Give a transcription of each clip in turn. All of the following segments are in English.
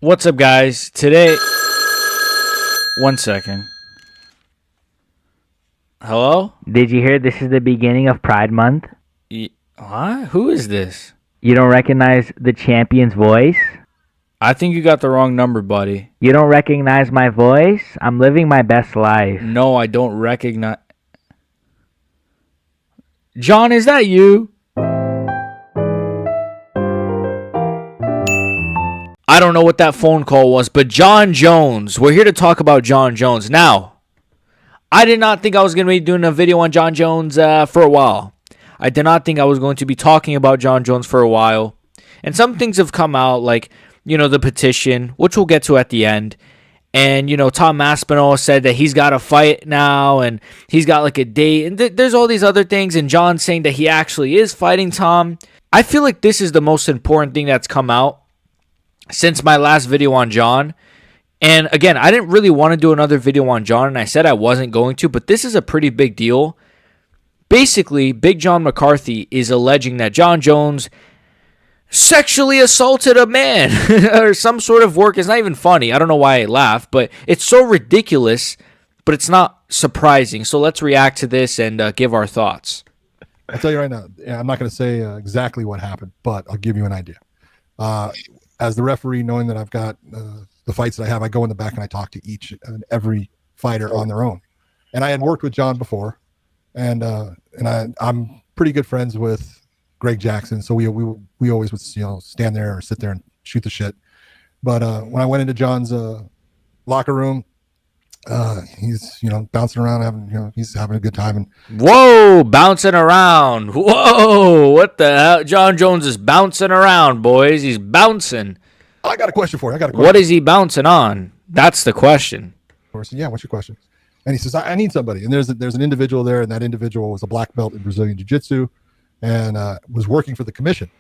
What's up, guys? Today, one second. Hello? Did you hear this is the beginning of Pride Month? What? Who is this? You don't recognize the champion's voice? I think you got the wrong number, buddy. You don't recognize my voice? I'm living my best life. No, I don't recognize. John, is that you? I don't know what that phone call was, but Jon Jones. We're here to talk about Jon Jones. Now, I did not think I was going to be doing a video on Jon Jones for a while. I did not think I was going to be talking about Jon Jones for a while. And some things have come out, like, the petition, which we'll get to at the end. And, Tom Aspinall said that he's got a fight now and he's got like a date. And there's all these other things. And Jon saying that he actually is fighting Tom. I feel like this is the most important thing that's come out since my last video on Jon. And again, I didn't really want to do another video on Jon, and I said I wasn't going to, but this is a pretty big deal. Basically, Big John McCarthy is alleging that Jon Jones sexually assaulted a man or some sort of work. It's not even funny. I don't know why I laugh, but it's so ridiculous, but it's not surprising. So let's react to this and give our thoughts. I'll tell you right now, I'm not going to say exactly what happened, but I'll give you an idea. As the referee, knowing that I've got the fights that I have, I go in the back and I talk to each and every fighter on their own. And I had worked with Jon before, and I'm pretty good friends with Greg Jackson, so we always would stand there or sit there and shoot the shit. But when I went into Jon's locker room, he's bouncing around, he's having a good time. And whoa, bouncing around! Whoa, what the hell? Jon Jones is bouncing around, boys. He's bouncing. I got a question for you. What is he bouncing on? That's the question. Yeah, what's your question? And he says, I need somebody. And there's an individual there, and that individual was a black belt in Brazilian Jiu-Jitsu and was working for the commission.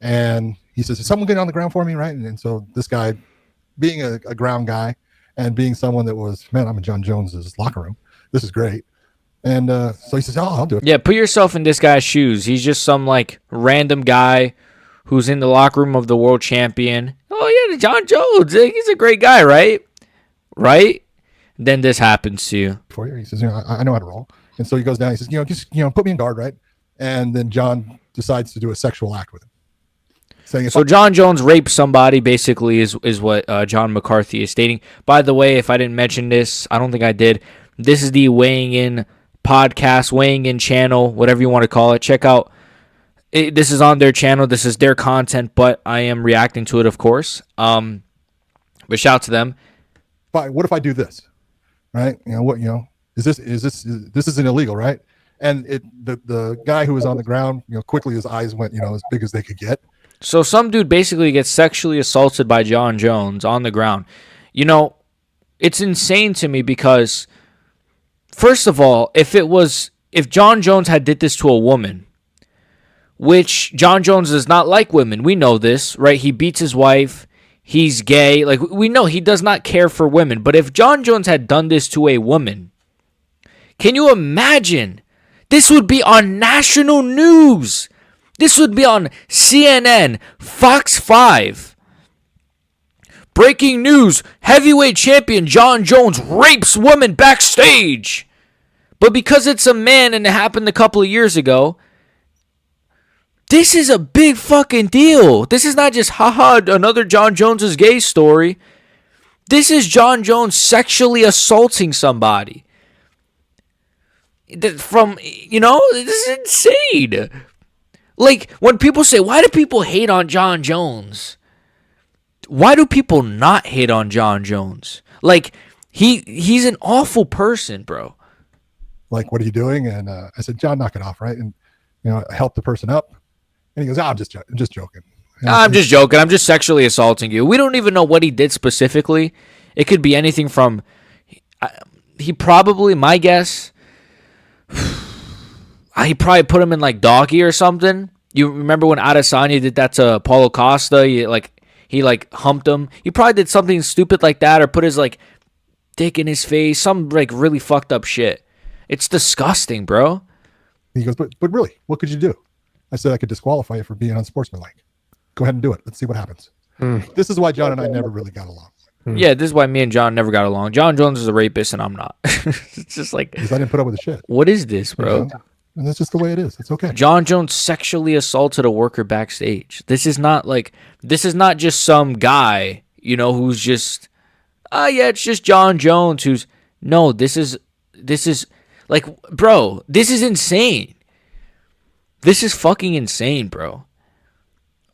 And he says, is someone getting on the ground for me, right? And so this guy, being a ground guy and being someone that was, man, I'm in Jon Jones's locker room. This is great. And so he says, I'll do it. Yeah, put yourself in this guy's shoes. He's just some random guy who's in the locker room of the world champion. Oh, yeah, Jon Jones. He's a great guy, right? Right? Then this happens to you. For you. He says, I know how to roll. And so he goes down. He says, just put me in guard, right? And then Jon decides to do a sexual act with him. So Jon Jones raped somebody, basically, is what John McCarthy is stating. By the way, if I didn't mention this, I don't think I did. This is the Weighing In podcast, Weighing In channel, whatever you want to call it. Check out. This is on their channel. This is their content, but I am reacting to it, of course. But shout out to them. But what if I do this? Right? This isn't illegal, right? And the guy who was on the ground, quickly his eyes went, as big as they could get. So some dude basically gets sexually assaulted by Jon Jones on the ground. It's insane to me because, first of all, if Jon Jones had did this to a woman, which Jon Jones does not like women, we know this, right? He beats his wife. He's gay. We know he does not care for women. But if Jon Jones had done this to a woman, can you imagine? This would be on national news. This would be on CNN, Fox 5. Breaking news, heavyweight champion Jon Jones rapes woman backstage. But because it's a man and it happened a couple of years ago, this is a big fucking deal. This is not just, haha, another Jon Jones' gay story. This is Jon Jones sexually assaulting somebody. This is insane. When people say, why do people hate on Jon Jones? Why do people not hate on Jon Jones? He's an awful person, bro. What are you doing? And I said, Jon, knock it off, right? And, I helped the person up. And he goes, I'm just joking. I'm just joking. I'm just sexually assaulting you. We don't even know what he did specifically. It could be anything from, he probably, my guess, he probably put him in doggy or something. You remember when Adesanya did that to Paulo Costa? He humped him. He probably did something stupid like that, or put his dick in his face. Some really fucked up shit. It's disgusting, bro. He goes, but really, what could you do? I said I could disqualify you for being unsportsmanlike. Go ahead and do it. Let's see what happens. This is why John and I never really got along. Yeah, this is why me and John never got along. Jon Jones is a rapist and I'm not. It's just like, Because I didn't put up with the shit. what is this, bro? And that's just the way it is. It's okay. Jon Jones sexually assaulted a worker backstage. This is not just some guy, who's just, it's just Jon Jones who's, no, this is like, bro, this is insane. This is fucking insane, bro.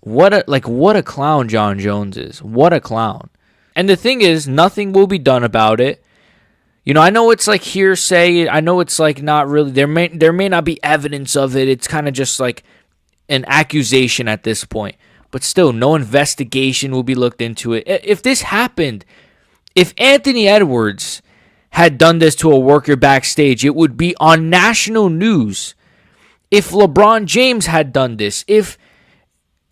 What a clown Jon Jones is. What a clown. And the thing is, nothing will be done about it. I know it's like hearsay. I know it's like not really. There may not be evidence of it. It's kind of just like an accusation at this point. But still, no investigation will be looked into it. If this happened, if Anthony Edwards had done this to a worker backstage, it would be on national news. If LeBron James had done this, if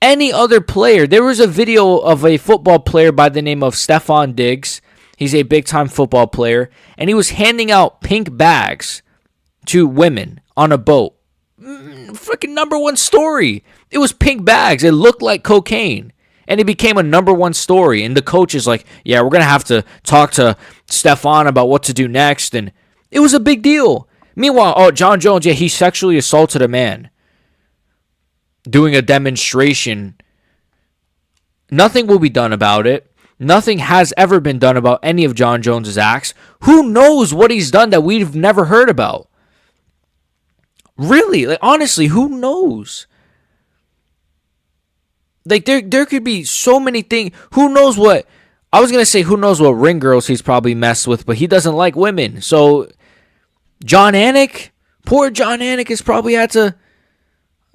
any other player, there was a video of a football player by the name of Stephon Diggs. He's a big-time football player, and he was handing out pink bags to women on a boat. Freaking #1 story. It was pink bags. It looked like cocaine, and it became a #1 story. And the coach is like, yeah, we're going to have to talk to Stephon about what to do next, and it was a big deal. Meanwhile, Jon Jones, yeah, he sexually assaulted a man doing a demonstration. Nothing will be done about it. Nothing has ever been done about any of Jon Jones's acts. Who knows what he's done that we've never heard about? Really, like honestly, who knows? Like there could be so many things. Who knows what? I was gonna say who knows what ring girls he's probably messed with, but he doesn't like women. So John Anik, poor John Anik has probably had to.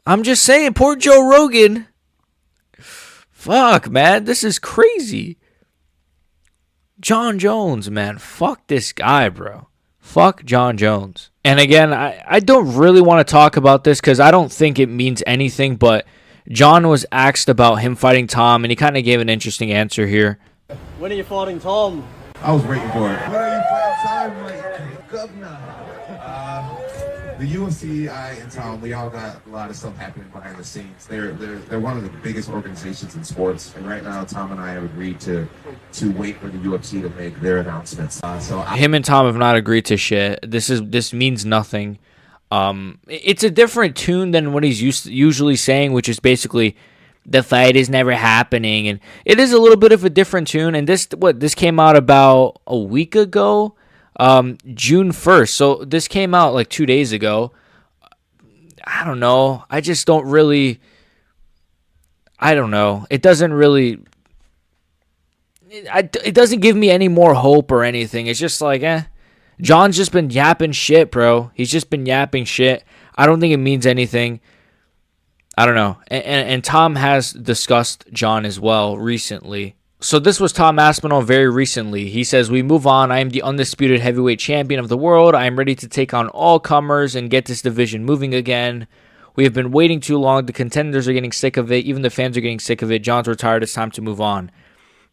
I'm just saying, poor Joe Rogan. Fuck, man, this is crazy. Jon Jones, man, fuck this guy, bro. Fuck Jon Jones. And again, I don't really want to talk about this because I don't think it means anything, but John was asked about him fighting Tom, and he kind of gave an interesting answer here. When are you fighting Tom? I was waiting for it. When are you fighting Tom? Like, governor. The UFC, and Tom, we all got a lot of stuff happening behind the scenes. They're one of the biggest organizations in sports, and right now Tom and I have agreed to wait for the UFC to make their announcements. Him and Tom have not agreed to shit. This means nothing. It's a different tune than what he's usually saying, which is basically the fight is never happening, and it is a little bit of a different tune. And this came out about a week ago. June 1st. So this came out like 2 days ago. I don't know. I just don't really. I don't know. It doesn't really. It doesn't give me any more hope or anything. It's just like, John's just been yapping shit, bro. He's just been yapping shit. I don't think it means anything. I don't know. And Tom has discussed John as well recently. So this was Tom Aspinall very recently. He says, we move on. I am the undisputed heavyweight champion of the world. I am ready to take on all comers and get this division moving again. We have been waiting too long. The contenders are getting sick of it. Even the fans are getting sick of it. John's retired. It's time to move on.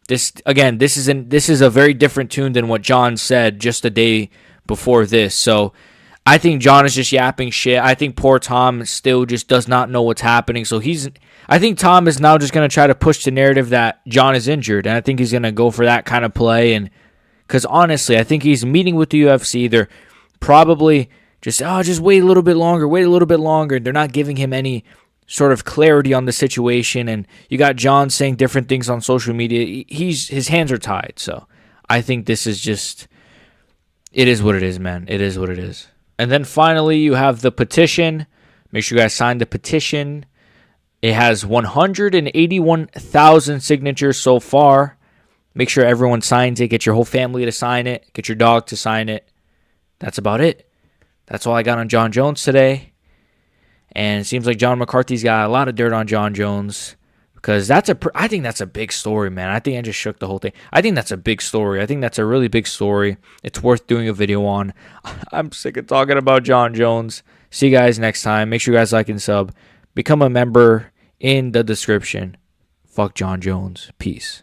This is a very different tune than what John said just a day before this. So I think John is just yapping shit. I think poor Tom still just does not know what's happening. So I think Tom is now just going to try to push the narrative that John is injured. And I think he's going to go for that kind of play. And because honestly, I think he's meeting with the UFC. They're probably just wait a little bit longer. They're not giving him any sort of clarity on the situation. And you got John saying different things on social media. His hands are tied. So I think this is just, it is what it is, man. It is what it is. And then finally, you have the petition. Make sure you guys sign the petition. It has 181,000 signatures so far. Make sure everyone signs it. Get your whole family to sign it. Get your dog to sign it. That's about it. That's all I got on Jon Jones today. And it seems like John McCarthy's got a lot of dirt on Jon Jones. Because I think that's a big story, man. I think I just shook the whole thing. I think that's a big story. I think that's a really big story. It's worth doing a video on. I'm sick of talking about Jon Jones. See you guys next time. Make sure you guys like and sub. Become a member in the description. Fuck Jon Jones. Peace.